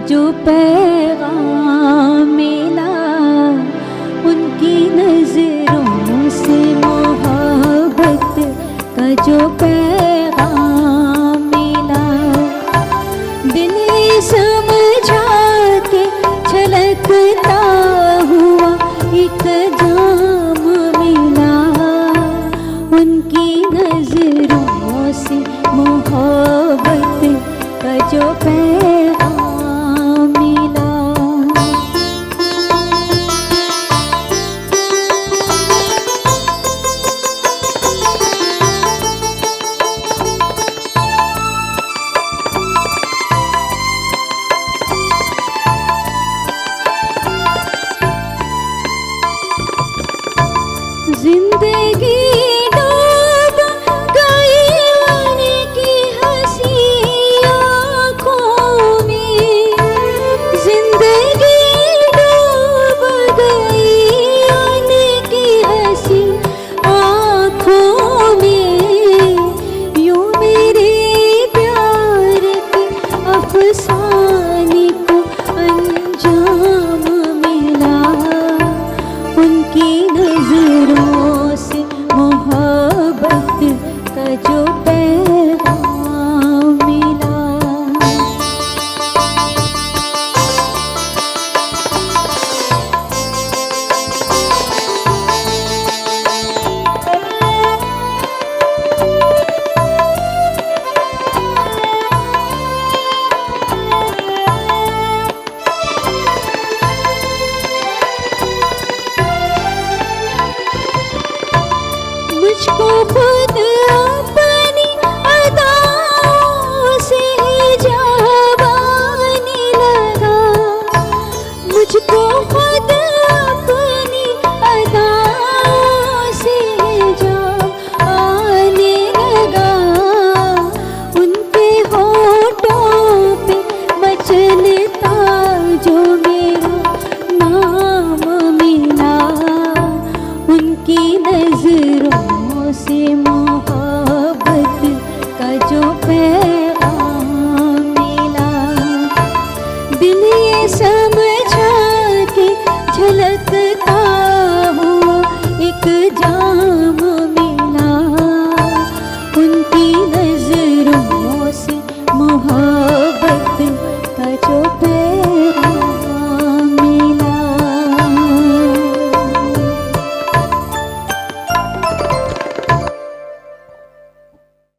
जो पैगाम मिला, उनकी नजरों से मोहब्बत का जो पैगाम मिला। दिल समझा के छलकता हुआ एक जाम मिला, उनकी नजरों से मोहब्बत का जो पैगाम मिला। जिंदगी डूब गई उनकी हंसी आँखों में, जिंदगी डूब गई उनकी हंसी आँखों में। यूं मेरे प्यार के अफसाने को अंजाम मिला, उनकी नजरों से मोहब्बत का जो पैगाम मिला। मुझको खुद